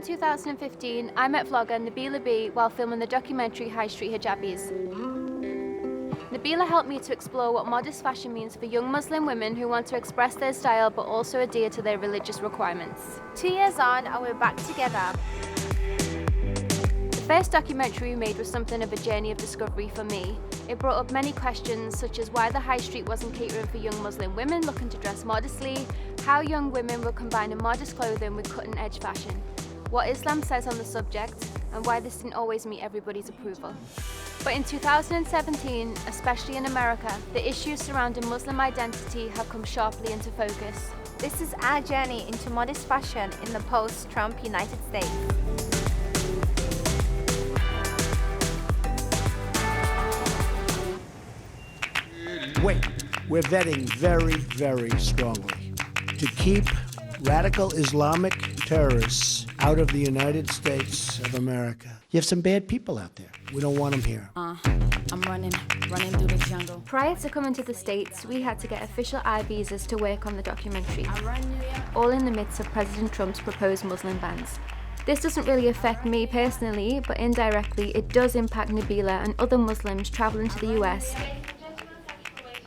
in 2015, I met vlogger Nabiilabee while filming the documentary High Street Hijabis. Nabila helped me to explore what modest fashion means for young Muslim women who want to express their style but also adhere to their religious requirements. 2 years on and we're back together. The first documentary we made was something of a journey of discovery for me. It brought up many questions such as why the high street wasn't catering for young Muslim women looking to dress modestly, how young women were combining modest clothing with cutting-edge fashion, what Islam says on the subject, and why this didn't always meet everybody's approval. But in 2017, especially in America, the issues surrounding Muslim identity have come sharply into focus. This is our journey into modest fashion in the post-Trump United States. Wait, we're vetting very, very strongly to keep radical Islamic terrorists out of the United States of America. You have some bad people out there. We don't want them here. I'm running through the jungle. Prior to coming to the States, we had to get official I visas to work on the documentary, all in the midst of President Trump's proposed Muslim bans. This doesn't really affect me personally, but indirectly it does impact Nabila and other Muslims traveling to the US.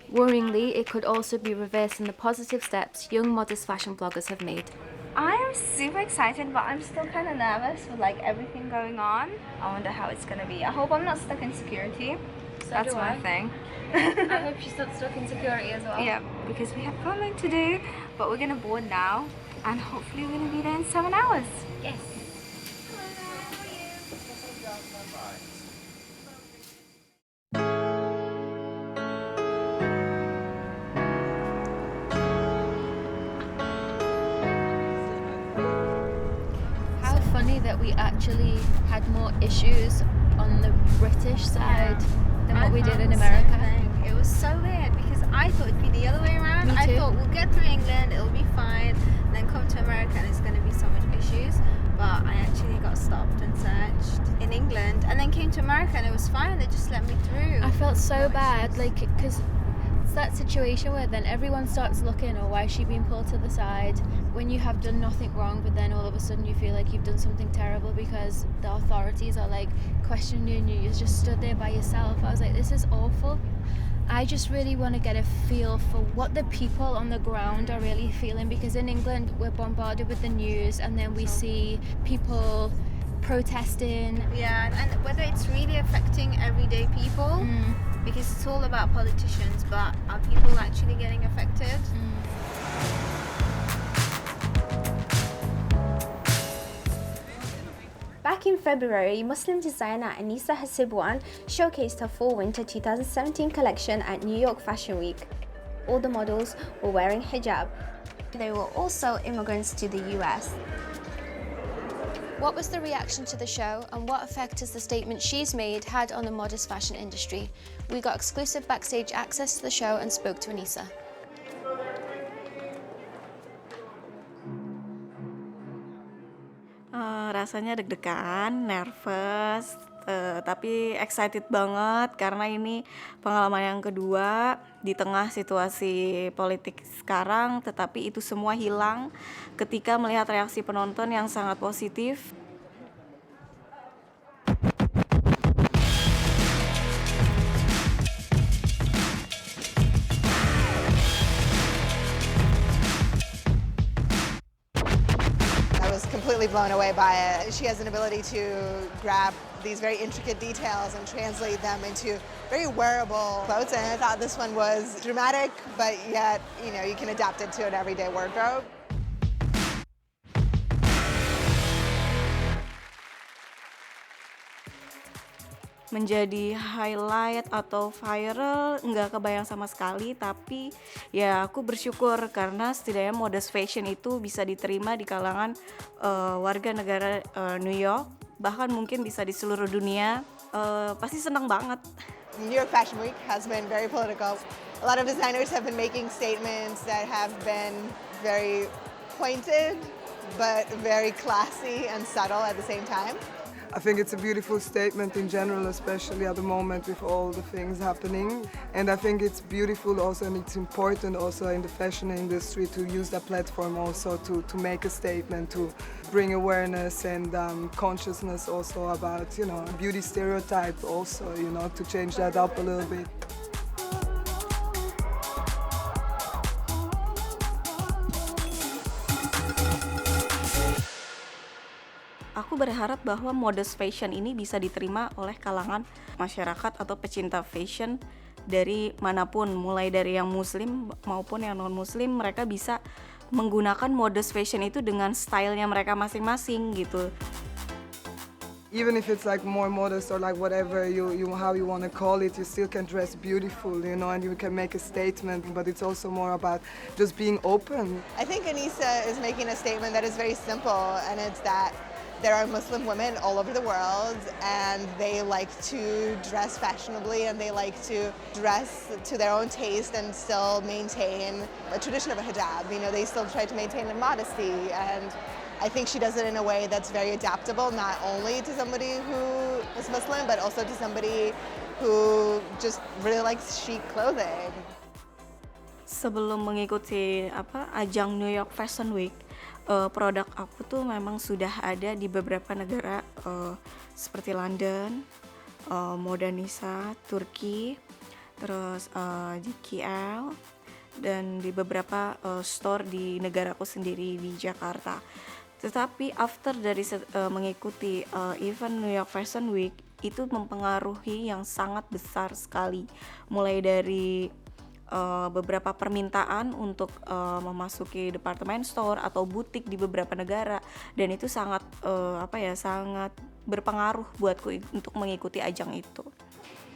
Worryingly, it could also be reversing the positive steps young modest fashion bloggers have made. I am super excited, but I'm still kind of nervous with like everything going on. I wonder how it's going to be. I hope I'm not stuck in security. That's one thing. I hope she's not stuck in security as well. Yeah, because we have filming to do, but we're going to board now and hopefully we're going to be there in 7 hours. Yes. Funny that we actually had more issues on the British side than what we did in America. It was so weird because I thought it'd be the other way around. Me too. I thought we'll get through England, it'll be fine, then come to America and it's going to be so much issues. But I actually got stopped and searched in England and then came to America and it was fine. They just let me through. I felt so bad, like, because it's that situation where then everyone starts looking, or why is she being pulled to the side when you have done nothing wrong, but then all of a sudden you feel like you've done something terrible because the authorities are like questioning you. You just stood there by yourself. I was like, this is awful. I just really want to get a feel for what the people on the ground are really feeling, because in England we're bombarded with the news and then we see people protesting. Yeah, and whether it's really affecting everyday people, because it's all about politicians, but are people actually getting affected? Back in February, Muslim designer Anisa Hasibwan showcased her fall-winter 2017 collection at New York Fashion Week. All the models were wearing hijab. They were also immigrants to the US. What was the reaction to the show, and what effect has the statement she's made had on the modest fashion industry? We got exclusive backstage access to the show and spoke to Anisa. Rasanya deg-degan, nervous, tapi excited banget karena ini pengalaman yang kedua di tengah situasi politik sekarang, tetapi itu semua hilang ketika melihat reaksi penonton yang sangat positif. Completely blown away by it. She has an ability to grab these very intricate details and translate them into very wearable clothes, and I thought this one was dramatic, but yet, you know, you can adapt it to an everyday wardrobe. Menjadi highlight atau viral nggak kebayang sama sekali, tapi ya aku bersyukur karena setidaknya modest fashion itu bisa diterima di kalangan warga negara New York, bahkan mungkin bisa di seluruh dunia. Pasti senang banget. New York Fashion Week has been very political. A lot of designers have been making statements that have been very pointed but very classy and subtle at the same time. I think it's a beautiful statement in general, especially at the moment with all the things happening. And I think it's beautiful also, and it's important also in the fashion industry to use that platform also to make a statement, to bring awareness and consciousness also about, you know, beauty stereotype also, you know, to change that up a little bit. Aku berharap bahwa modest fashion ini bisa diterima oleh kalangan masyarakat atau pecinta fashion dari manapun, mulai dari yang muslim maupun yang non-muslim. Mereka bisa menggunakan modest fashion itu dengan stylenya mereka masing-masing gitu. Even if it's like more modest or like whatever how you want to call it, you still can dress beautiful, you know, and you can make a statement, but it's also more about just being open. I think Anissa is making a statement that is very simple, and it's that there are Muslim women all over the world, and they like to dress fashionably, and they like to dress to their own taste and still maintain a tradition of a hijab. You know, they still try to maintain a modesty, and I think she does it in a way that's very adaptable, not only to somebody who is Muslim, but also to somebody who just really likes chic clothing. Sebelum mengikuti ajang New York Fashion Week, produk aku tuh memang sudah ada di beberapa negara seperti London, Modanisa, Turki, terus di KL, dan di beberapa store di negaraku sendiri di Jakarta. Tetapi after dari mengikuti event New York Fashion Week itu mempengaruhi yang sangat besar sekali, mulai dari beberapa permintaan untuk memasuki department store atau butik di beberapa negara, dan itu sangat sangat berpengaruh buatku untuk mengikuti ajang itu.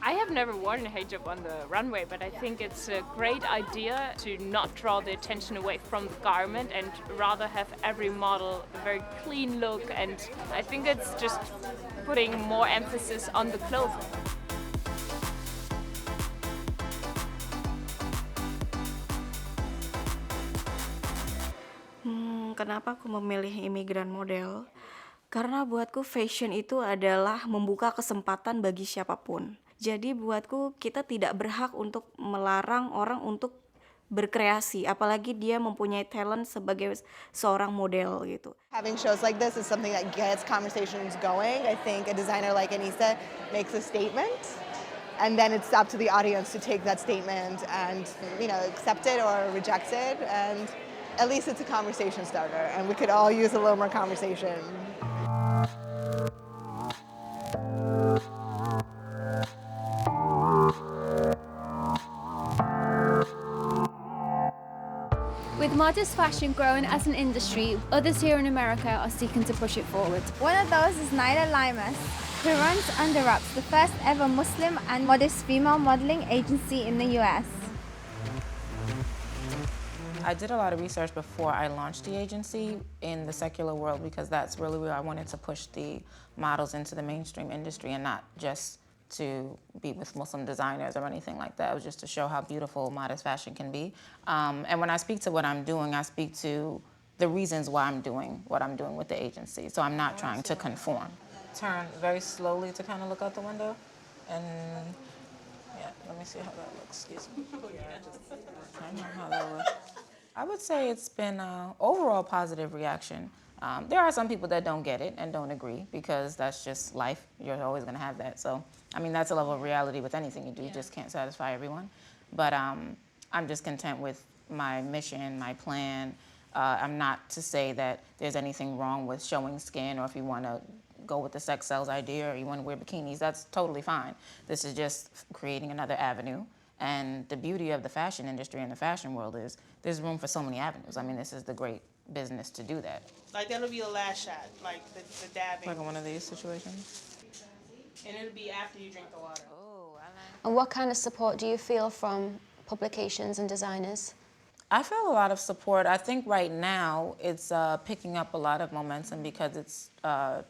I have never worn a hijab on the runway, but I think it's a great idea to not draw the attention away from the garment and rather have every model a very clean look, and I think it's just putting more emphasis on the clothing. Kenapa aku memilih imigran model? Karena buatku fashion itu adalah membuka kesempatan bagi siapapun. Jadi buatku kita tidak berhak untuk melarang orang untuk berkreasi, apalagi dia mempunyai talent sebagai seorang model gitu. Having shows like this is something that gets conversations going. I think a designer like Anissa makes a statement, and then it's up to the audience to take that statement and, you know, accept it or reject it, and at least it's a conversation starter, and we could all use a little more conversation. With modest fashion growing as an industry, others here in America are seeking to push it forward. One of those is Nicola, who runs Under Wraps, the first ever Muslim and modest female modeling agency in the US. I did a lot of research before I launched the agency in the secular world, because that's really where I wanted to push the models into the mainstream industry, and not just to be with Muslim designers or anything like that. It was just to show how beautiful modest fashion can be. And when I speak to what I'm doing, I speak to the reasons why I'm doing what I'm doing with the agency. So I'm not trying to conform. Turn very slowly to kind of look out the window. And yeah, let me see how that looks. Excuse me. I don't know how that looks. I would say it's been an overall positive reaction. There are some people that don't get it and don't agree, because that's just life. You're always going to have that. So, I mean, that's a level of reality with anything you do. You just can't satisfy everyone. But I'm just content with my mission, my plan. I'm not to say that there's anything wrong with showing skin, or if you want to go with the sex sells idea or you want to wear bikinis, that's totally fine. This is just creating another avenue. And the beauty of the fashion industry and the fashion world is there's room for so many avenues. I mean, this is the great business to do that. Like, that'll be the last shot, like the dabbing. Like in one of these situations? And it'll be after you drink the water. And what kind of support do you feel from publications and designers? I feel a lot of support. I think right now it's picking up a lot of momentum because it's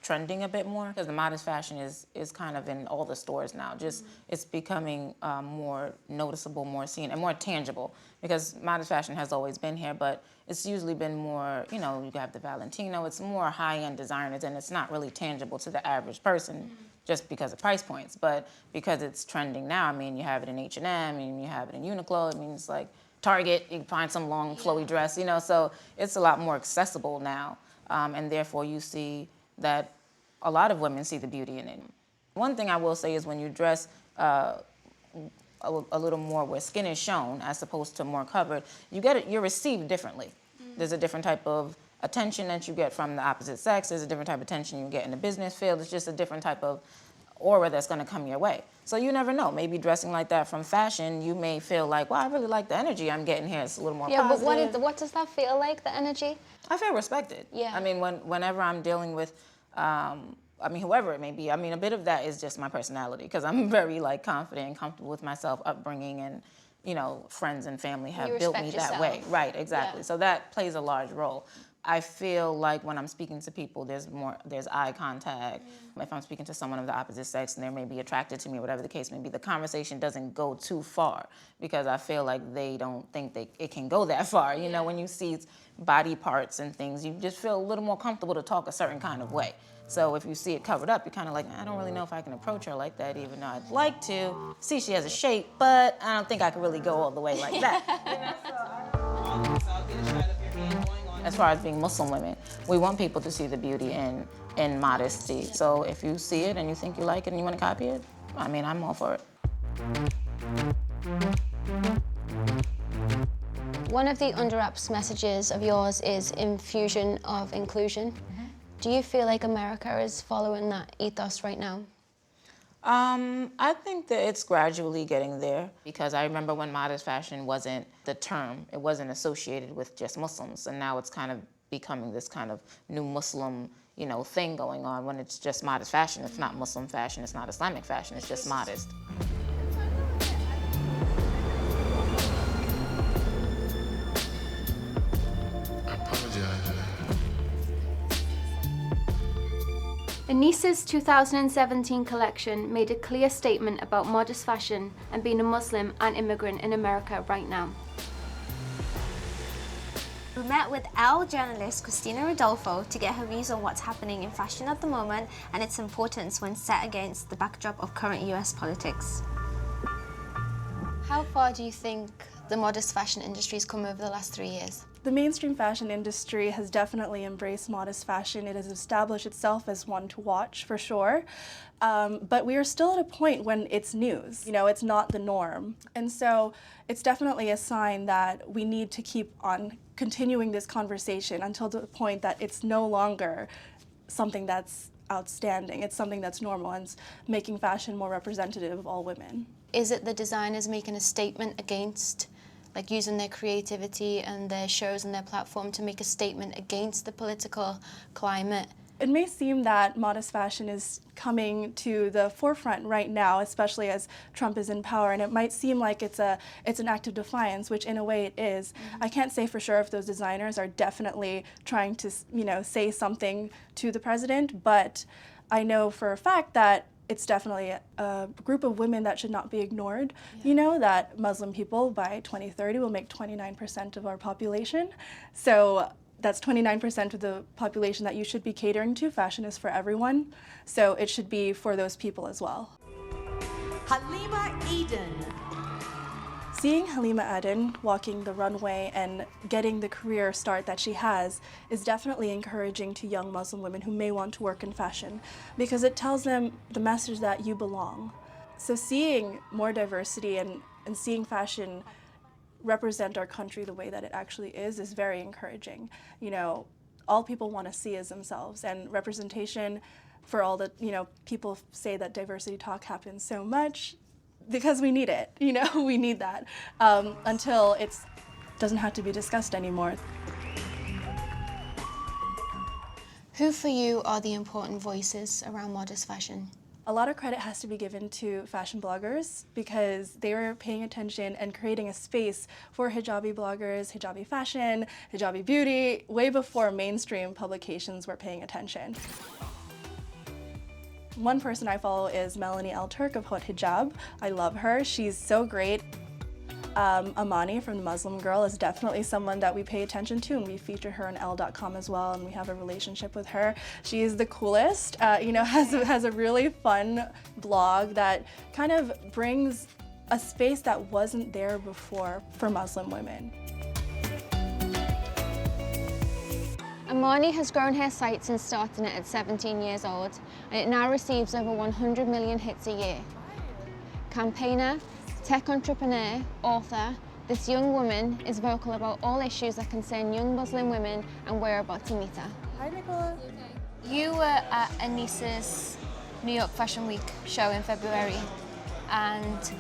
trending a bit more. Because the modest fashion is kind of in all the stores now. Just it's becoming more noticeable, more seen, and more tangible. Because modest fashion has always been here, but it's usually been more, you know, you have the Valentino. It's more high-end designers, and it's not really tangible to the average person just because of price points. But because it's trending now, I mean, you have it in H&M, and you have it in Uniqlo. It means like Target, you can find some long, flowy dress, you know, so it's a lot more accessible now, and therefore you see that a lot of women see the beauty in it. One thing I will say is when you dress a little more where skin is shown as opposed to more covered, you're received differently. There's a different type of attention that you get from the opposite sex. There's a different type of attention you get in the business field. It's just a different type of aura that's going to come your way. So you never know. Maybe dressing like that from fashion, you may feel like, well, I really like the energy I'm getting here. It's a little more positive. But what does that feel like, the energy? I feel respected. Yeah. I mean, whenever I'm dealing with, whoever it may be, I mean, a bit of that is just my personality because I'm very like confident and comfortable with myself, upbringing, and you know, friends and family have built me that way. Right, exactly. Yeah. So that plays a large role. I feel like when I'm speaking to people, there's eye contact. If I'm speaking to someone of the opposite sex and they may be attracted to me, whatever the case may be, the conversation doesn't go too far because I feel like they don't think it can go that far. You know, when you see body parts and things, you just feel a little more comfortable to talk a certain kind of way. So if you see it covered up, you're kind of like, I don't really know if I can approach her like that, even though I'd like to. See, she has a shape, but I don't think I can really go all the way like that. As far as being Muslim women, we want people to see the beauty in modesty. So if you see it and you think you like it and you want to copy it, I mean, I'm all for it. One of the under wraps messages of yours is infusion of inclusion. Do you feel like America is following that ethos right now? I think that it's gradually getting there because I remember when modest fashion wasn't the term, it wasn't associated with just Muslims, and now it's kind of becoming this kind of new Muslim, you know, thing going on when it's just modest fashion. It's not Muslim fashion, it's not Islamic fashion, it's just modest. I apologize. Anisa's 2017 collection made a clear statement about modest fashion and being a Muslim and immigrant in America right now. We met with Elle journalist Christina Rodolfo to get her views on what's happening in fashion at the moment and its importance when set against the backdrop of current US politics. How far do you think the modest fashion industry has come over the last 3 years? The mainstream fashion industry has definitely embraced modest fashion. It has established itself as one to watch, for sure. But we are still at a point when it's news. You know, it's not the norm. And so it's definitely a sign that we need to keep on continuing this conversation until the point that it's no longer something that's outstanding. It's something that's normal and it's making fashion more representative of all women. Is it the designers making a statement against, like using their creativity and their shows and their platform to make a statement against the political climate? It may seem that modest fashion is coming to the forefront right now, especially as Trump is in power, and it might seem like it's an act of defiance, which in a way it is. I can't say for sure if those designers are definitely trying to, you know, say something to the president, but I know for a fact that it's definitely a group of women that should not be ignored. You know, that Muslim people by 2030 will make 29% of our population. So that's 29% of the population that you should be catering to. Fashion is for everyone. So it should be for those people as well. Halima Eden. Seeing Halima Eden walking the runway and getting the career start that she has is definitely encouraging to young Muslim women who may want to work in fashion because it tells them the message that you belong. So seeing more diversity and seeing fashion represent our country the way that it actually is very encouraging. You know, all people want to see is themselves, and representation for all the, you know, people say that diversity talk happens so much because we need it, you know, we need that until it doesn't have to be discussed anymore. Who for you are the important voices around modest fashion? A A lot of credit has to be given to fashion bloggers because they were paying attention and creating a space for hijabi bloggers, hijabi fashion, hijabi beauty, way before mainstream publications were paying attention. One person I follow is Melanie L. Turk of Hot Hijab. I love her. She's so great. Amani from The Muslim Girl is definitely someone that we pay attention to, and we feature her on Elle.com as well, and we have a relationship with her. She is the coolest, has a really fun blog that kind of brings a space that wasn't there before for Muslim women. Amani has grown her site since starting it at 17 years old, and it now receives over 100 million hits a year. Campaigner, tech entrepreneur, author, this young woman is vocal about all issues that concern young Muslim women, and we're about to meet her. Hi, Nicola. You were at Anissa's New York Fashion Week show in February, and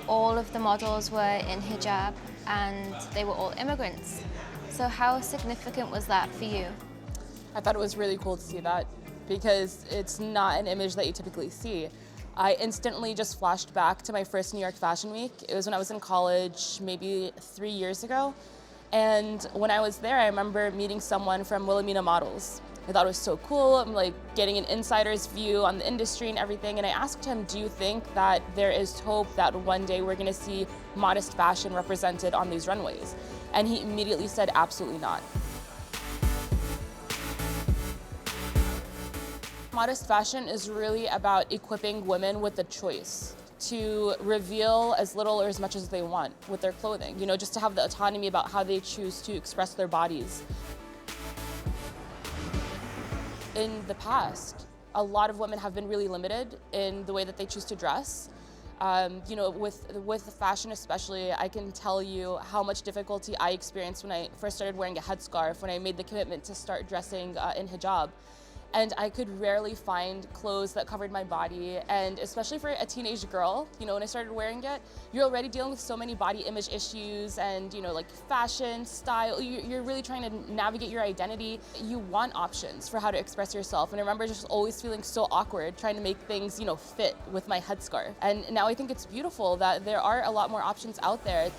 all of the models were in hijab, and they were all immigrants. So how significant was that for you? I thought it was really cool to see that because it's not an image that you typically see. I instantly just flashed back to my first New York Fashion Week. It was when I was in college, maybe 3 years ago. And when I was there, I remember meeting someone from Wilhelmina Models. I thought it was so cool. I'm like getting an insider's view on the industry and everything. And I asked him, do you think that there is hope that one day we're gonna see modest fashion represented on these runways? And he immediately said, absolutely not. Modest fashion is really about equipping women with the choice to reveal as little or as much as they want with their clothing, just to have the autonomy about how they choose to express their bodies. In the past, a lot of women have been really limited in the way that they choose to dress. With fashion especially, I can tell you how much difficulty I experienced when I first started wearing a headscarf, when I made the commitment to start dressing in hijab. And I could rarely find clothes that covered my body. And especially for a teenage girl, when I started wearing it, you're already dealing with so many body image issues and, like fashion, style. You're really trying to navigate your identity. You want options for how to express yourself. And I remember just always feeling so awkward trying to make things, fit with my headscarf. And now I think it's beautiful that there are a lot more options out there.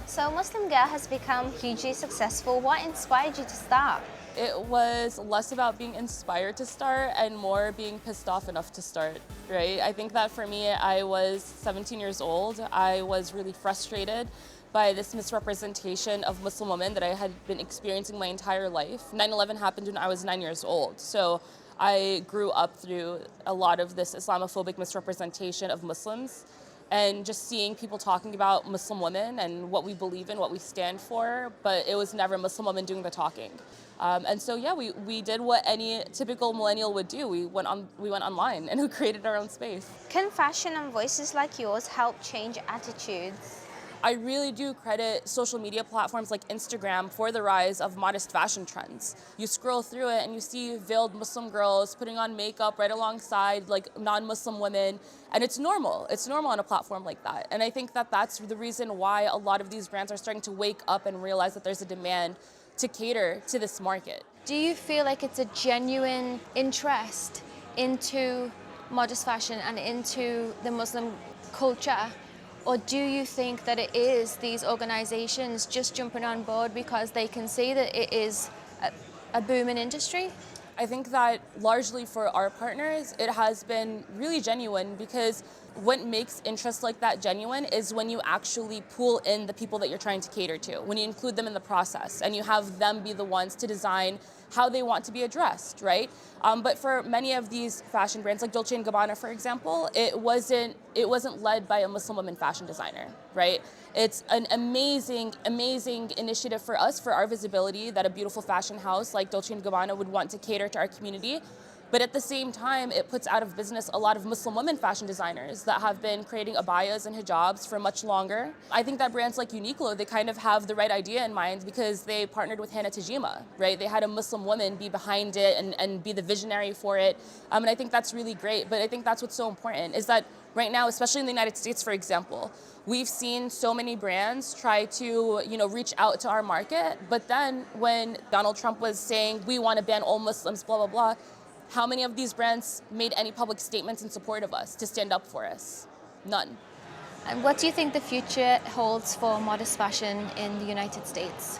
So Muslim Girl has become hugely successful. What inspired you to start? It was less about being inspired to start and more being pissed off enough to start, right? I think that for me, I was 17 years old. I was really frustrated by this misrepresentation of Muslim women that I had been experiencing my entire life. 9/11 happened when I was 9 years old. So I grew up through a lot of this Islamophobic misrepresentation of Muslims, and just seeing people talking about Muslim women and what we believe in, what we stand for, but it was never Muslim women doing the talking. And so, yeah, we did what any typical millennial would do. We went online and we created our own space. Can fashion and voices like yours help change attitudes? I really do credit social media platforms like Instagram for the rise of modest fashion trends. You scroll through it and you see veiled Muslim girls putting on makeup right alongside like non-Muslim women, and it's normal. It's normal on a platform like that. And I think that that's the reason why a lot of these brands are starting to wake up and realize that there's a demand to cater to this market. Do you feel like it's a genuine interest into modest fashion and into the Muslim culture? Or do you think that it is these organizations just jumping on board because they can see that it is a booming industry? I think that largely for our partners, it has been really genuine, because what makes interest like that genuine is when you actually pull in the people that you're trying to cater to, when you include them in the process and you have them be the ones to design how they want to be addressed, right? But for many of these fashion brands, like Dolce & Gabbana, for example, it wasn't led by a Muslim woman fashion designer, right? It's an amazing, amazing initiative for us, for our visibility, that a beautiful fashion house like Dolce & Gabbana would want to cater to our community. But at the same time, it puts out of business a lot of Muslim women fashion designers that have been creating abayas and hijabs for much longer. I think that brands like Uniqlo, they kind of have the right idea in mind, because they partnered with Hannah Tajima, right? They had a Muslim woman be behind it and be the visionary for it. And I think that's really great. But I think that's what's so important, is that right now, especially in the United States, for example, we've seen so many brands try to, reach out to our market. But then when Donald Trump was saying, we want to ban all Muslims, blah, blah, blah, How many of these brands made any public statements in support of us to stand up for us? None. And what do you think the future holds for modest fashion in the United States?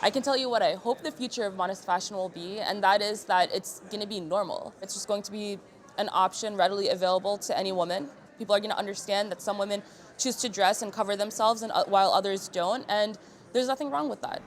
I can tell you what I hope the future of modest fashion will be, and that is that it's going to be normal. It's just going to be an option readily available to any woman. People are going to understand that some women choose to dress and cover themselves and, while others don't, and there's nothing wrong with that.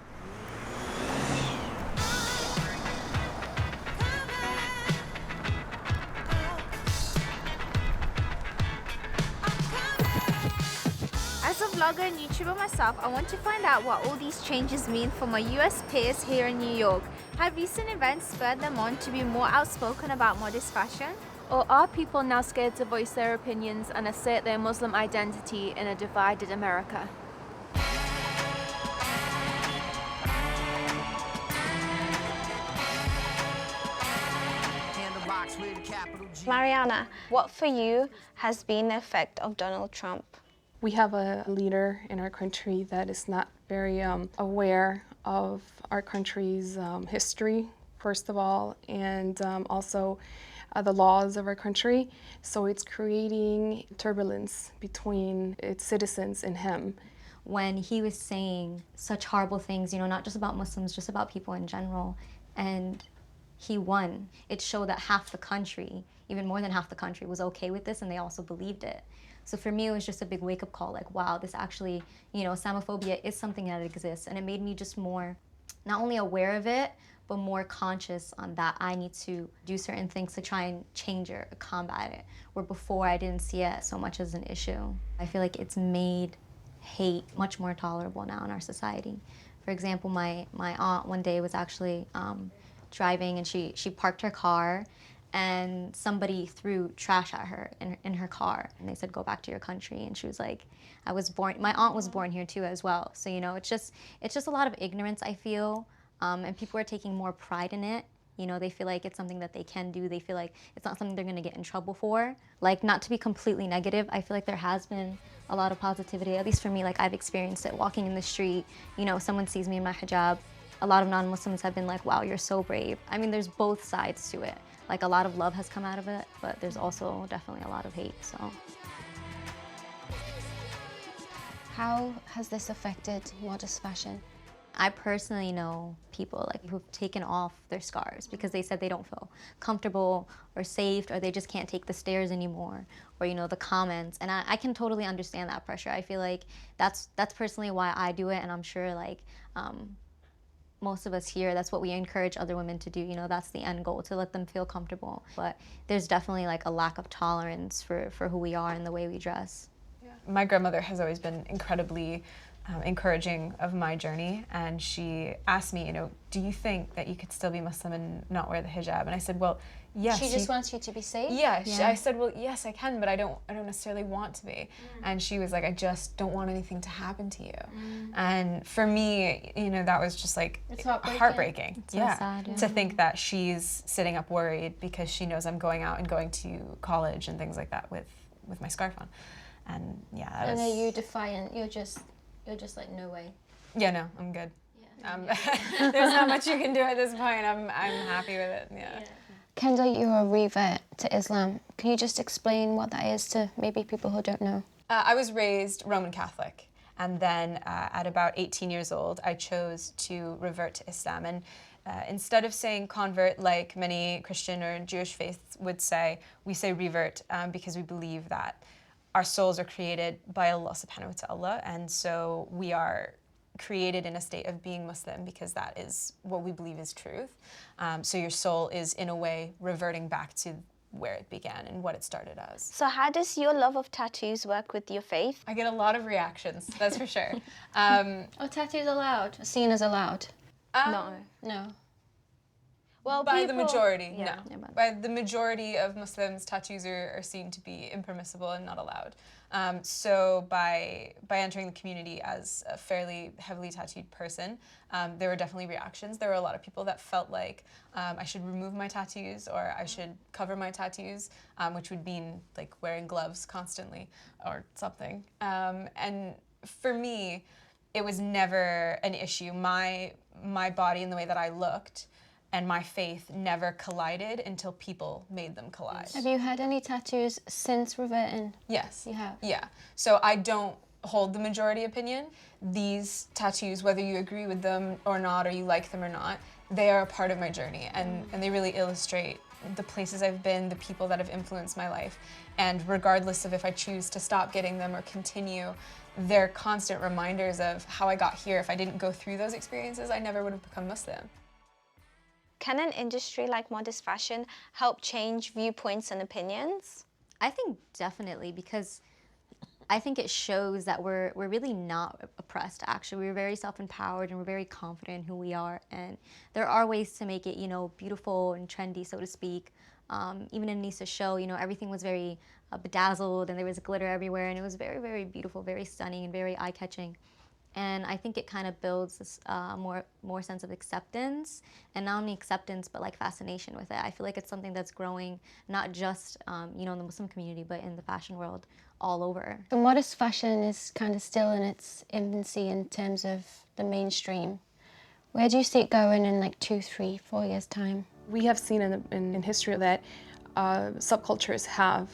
As a vlogger and YouTuber myself, I want to find out what all these changes mean for my US peers here in New York. Have recent events spurred them on to be more outspoken about modest fashion? Or are people now scared to voice their opinions and assert their Muslim identity in a divided America? Mariana, what for you has been the effect of Donald Trump? We have a leader in our country that is not very aware of our country's history, first of all, and also the laws of our country. So it's creating turbulence between its citizens and him. When he was saying such horrible things, you know, not just about Muslims, just about people in general, and he won, it showed that half the country, even more than half the country, was okay with this, and they also believed it. So for me, it was just a big wake-up call, like, wow, this actually, you know, Islamophobia is something that exists, and it made me just more, not only aware of it, but more conscious on that I need to do certain things to try and change it or combat it, where before I didn't see it so much as an issue. I feel like it's made hate much more tolerable now in our society. For example, my aunt one day was actually driving, and she parked her car, and somebody threw trash at her in her car, and they said, go back to your country. And she was like, my aunt was born here too as well. So, you know, it's just a lot of ignorance, I feel, and people are taking more pride in it. You know, they feel like it's something that they can do. They feel like it's not something they're gonna get in trouble for. Like, not to be completely negative, I feel like there has been a lot of positivity, at least for me. Like, I've experienced it walking in the street, you know, someone sees me in my hijab. A lot of non-Muslims have been like, wow, you're so brave. I mean, there's both sides to it. Like, a lot of love has come out of it, but there's also definitely a lot of hate, so. How has this affected modest fashion? I personally know people like who've taken off their scarves because they said they don't feel comfortable or safe, or they just can't take the stairs anymore, or, you know, the comments. And I can totally understand that pressure. I feel like that's personally why I do it, and I'm sure like most of us here, that's what we encourage other women to do. You know, that's the end goal, to let them feel comfortable. But there's definitely like a lack of tolerance for who we are and the way we dress. My grandmother has always been incredibly encouraging of my journey, and she asked me, you know, do you think that you could still be Muslim and not wear the hijab? And I said, well, yes. She just wants you to be safe? Yeah, I said, well, yes, I can, but I don't necessarily want to be. And she was like, I just don't want anything to happen to you. And for me, you know, that was just like heartbreaking. It's so sad, yeah. To think that she's sitting up worried because she knows I'm going out and going to college and things like that with my scarf on. And yeah, that and was... are you defiant? You're just like, no way. Yeah, no, I'm good. Yeah. There's not much you can do at this point. I'm happy with it. Yeah. Kendall, you're a revert to Islam. Can you just explain what that is to maybe people who don't know? I was raised Roman Catholic, and then at about 18 years old, I chose to revert to Islam. And instead of saying convert like many Christian or Jewish faiths would say, we say revert because we believe that our souls are created by Allah subhanahu wa ta'ala, and so we are created in a state of being Muslim because that is what we believe is truth. So your soul is, in a way, reverting back to where it began and what it started as. So how does your love of tattoos work with your faith? I get a lot of reactions, that's for sure. Are tattoos allowed? Seen as allowed? No. No. Well, by the majority, yeah. no. By the majority of Muslims, tattoos are seen to be impermissible and not allowed. So by entering the community as a fairly heavily tattooed person, there were definitely reactions. There were a lot of people that felt like I should remove my tattoos or I should cover my tattoos, which would mean like wearing gloves constantly or something. And for me, it was never an issue. My body and the way that I looked and my faith never collided until people made them collide. Have you had any tattoos since reverting? Yes. You have? Yeah. So I don't hold the majority opinion. These tattoos, whether you agree with them or not, or you like them or not, they are a part of my journey, and they really illustrate the places I've been, the people that have influenced my life. And regardless of if I choose to stop getting them or continue, they're constant reminders of how I got here. If I didn't go through those experiences, I never would have become Muslim. Can an industry like modest fashion help change viewpoints and opinions? I think definitely, because I think it shows that we're really not oppressed, actually. We're very self-empowered and we're very confident in who we are. And there are ways to make it, you know, beautiful and trendy, so to speak. Even in Nisa's show, you know, everything was very bedazzled and there was glitter everywhere, and it was very, very beautiful, very stunning and very eye-catching. And I think it kind of builds this more sense of acceptance, and not only acceptance, but like fascination with it. I feel like it's something that's growing, not just, you know, in the Muslim community, but in the fashion world all over. But modest fashion is kind of still in its infancy in terms of the mainstream. Where do you see it going in like 2, 3, 4 years' time? We have seen in history that subcultures have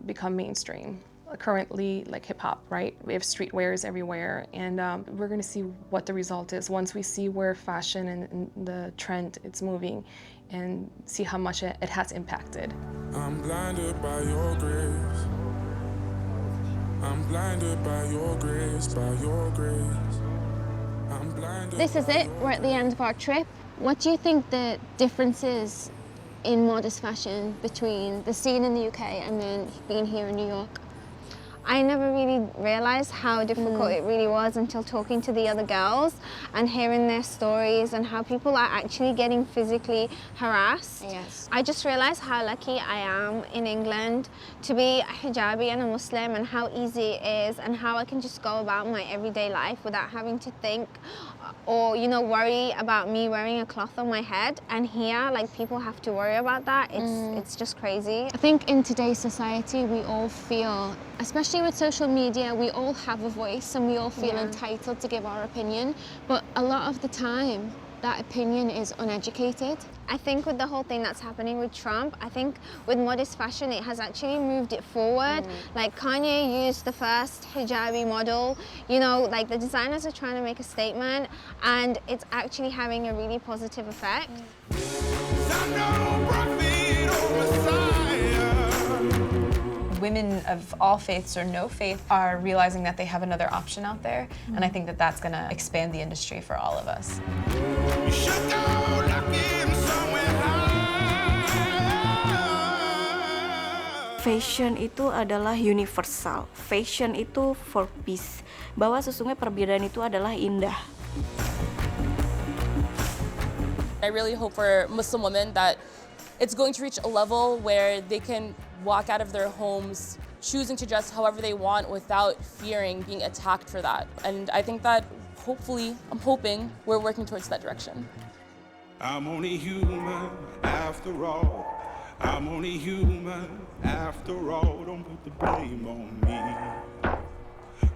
become mainstream. Currently, like hip-hop, right? We have streetwears everywhere, and we're going to see what the result is once we see where fashion and the trend it's moving, and see how much it has impacted. I'm blinded by your grace. I'm blinded by your grace, by your grace. I'm blinded. This is it. We're at the end of our trip. What do you think the difference is in modest fashion between the scene in the UK and then being here in New York? I never really realized how difficult it really was until talking to the other girls and hearing their stories and how people are actually getting physically harassed. Yes. I just realized how lucky I am in England to be a hijabi and a Muslim, and how easy it is and how I can just go about my everyday life without having to think or, you know, worry about me wearing a cloth on my head. And here, like, people have to worry about that. It's just crazy. I think in today's society, we all feel, especially with social media, we all have a voice and we all feel entitled to give our opinion. But a lot of the time, that opinion is uneducated. I think with the whole thing that's happening with Trump, I think with modest fashion, it has actually moved it forward. Like Kanye used the first hijabi model, you know, like the designers are trying to make a statement, and it's actually having a really positive effect. Women of all faiths or no faith are realizing that they have another option out there, and I think that that's going to expand the industry for all of us. Fashion itu adalah universal. Fashion itu for peace. Bahwa sesungguhnya perbedaan itu adalah indah. I really hope for Muslim women that it's going to reach a level where they can walk out of their homes choosing to dress however they want without fearing being attacked for that. And I think that hopefully, I'm hoping we're working towards that direction. I'm only human after all. I'm only human after all. Don't put the blame on me.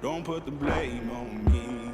Don't put the blame on me.